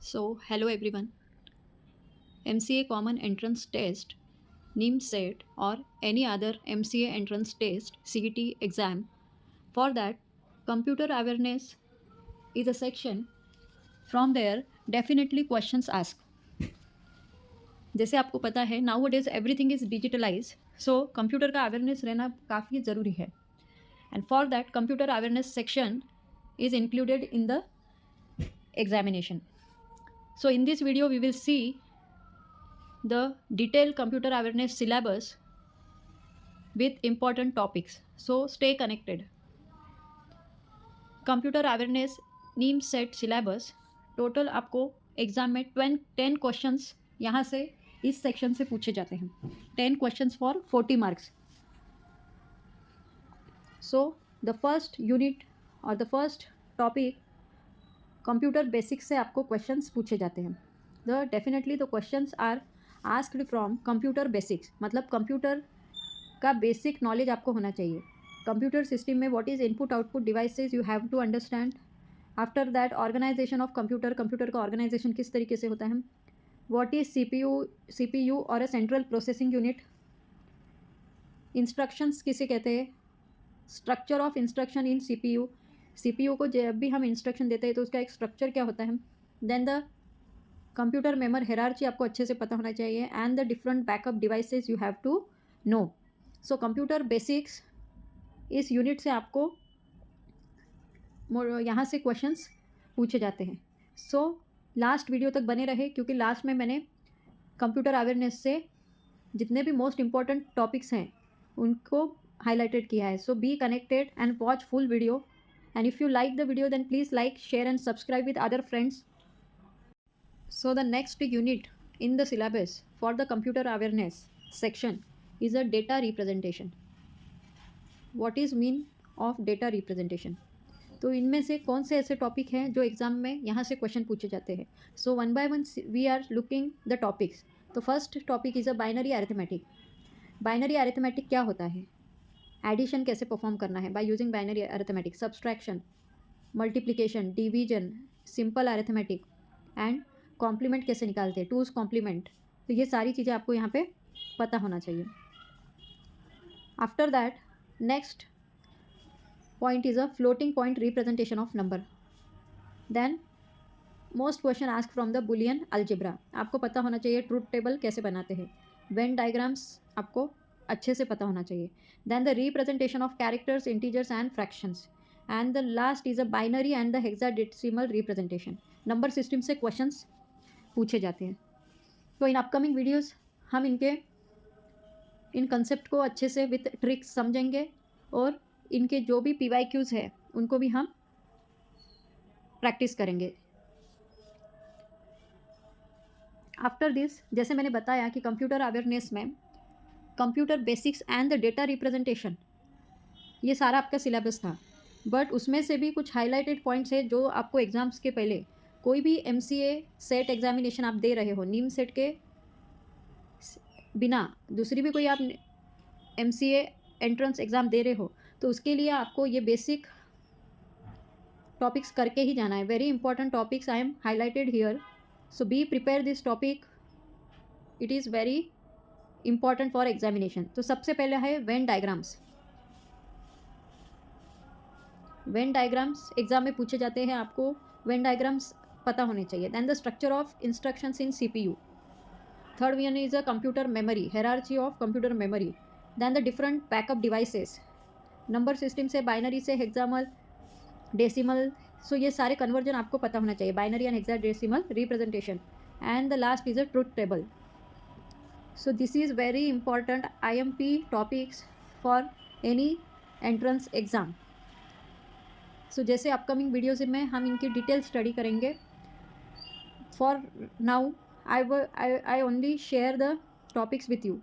So, hello everyone. MCA Common Entrance Test, NIM set, or any other MCA entrance test, CET exam. For that, computer awareness is a section. From there, definitely questions asked. जैसे आपको पता है nowadays everything is digitalise, so computer का awareness रहना काफ़ी ज़रूरी है. And for that computer awareness section is included in the examination. So in this video we will see the detailed computer awareness syllabus with important topics. So stay connected. Computer awareness Neem set syllabus total आपको exam में 10 questions यहाँ से इस section से पूछे जाते हैं. 10 questions for 40 marks. So the first unit और the first topic computer basics से आपको क्वेश्चंस पूछे जाते हैं. Definitely the questions are asked from computer basics, मतलब कंप्यूटर का बेसिक नॉलेज आपको होना चाहिए. कंप्यूटर सिस्टम में what is input output devices you have to understand. After that organisation of computer, computer का ऑर्गेनाइजेशन किस तरीके से होता है. What is C P you और uh central processing unit. Instructions किसे कहते हैं. Structure of instruction in C P U को जब भी हम इंस्ट्रक्शन देते हैं तो उसका एक स्ट्रक्चर क्या होता है. Then the computer memory hierarchy आपको अच्छे से पता होना चाहिए. And the different backup devices you have to know. So computer basics इस यूनिट से आपको यहाँ से क्वेश्चंस पूछे जाते हैं. सो लास्ट वीडियो तक बने रहे, क्योंकि लास्ट में मैंने कंप्यूटर अवेयरनेस से जितने भी मोस्ट इम्पॉर्टेंट टॉपिक्स हैं उनको हाईलाइटेड किया है. So be connected and watch full video. And if you like the video then please like, share and subscribe with other friends. So the next unit in the syllabus for the computer awareness section is a data representation. What is mean of data representation? तो इनमें से कौन से ऐसे topic हैं जो exam में यहाँ से क्वेश्चन पूछे जाते हैं. So one by one we are looking the topics. तो first topic is a binary arithmetic. Binary arithmetic क्या होता है. एडिशन कैसे परफॉर्म करना है by using binary arithmetic. Subtraction, multiplication, division, simple arithmetic and complement कैसे निकालते हैं, टूज कॉम्प्लीमेंट. तो ये सारी चीज़ें आपको यहाँ पे पता होना चाहिए. After that next point is a floating point representation of number. Then most question ask from the Boolean algebra. आपको पता होना चाहिए ट्रूथ टेबल कैसे बनाते हैं. वेन डायग्राम्स आपको अच्छे से पता होना चाहिए. Then the representation of characters, integers and fractions. And the last is a binary and the hexadecimal representation. Number system से क्वेश्चंस पूछे जाते हैं. तो इन अपकमिंग वीडियोस हम इन कंसेप्ट को अच्छे से विथ ट्रिक्स समझेंगे और इनके जो भी PYQs है उनको भी हम प्रैक्टिस करेंगे. आफ्टर दिस, जैसे मैंने बताया कि कंप्यूटर अवेयरनेस में computer basics and the data representation ये सारा आपका सिलेबस था. बट उसमें से भी कुछ हाईलाइटेड पॉइंट्स है जो आपको एग्ज़ाम्स के पहले कोई भी MCA सेट एग्जामिनेशन आप दे रहे हो, नीम सेट के बिना दूसरी भी कोई आप MCA एंट्रेंस एग्ज़ाम दे रहे हो तो उसके लिए आपको ये बेसिक टॉपिक्स करके ही जाना है. Very important topics I am highlighted here. So be prepare this topic, it is very important for examination. तो सबसे पहले है Venn diagrams. Venn diagrams exam में पूछे जाते हैं, आपको वेन डायग्राम्स पता होने चाहिए. Then the structure of instructions in CPU. Third one is a computer memory, hierarchy of computer memory. Then the different backup devices. Number system से binary से हेक्सामल, डेसिमल. सो ये सारे कन्वर्जन आपको पता होना चाहिए. Binary and hexadecimal representation. And the last is a truth table. So this is very important IMP topics for any entrance exam. So जैसे upcoming videos में हम इनकी डिटेल स्टडी करेंगे. For now I only share the topics with you.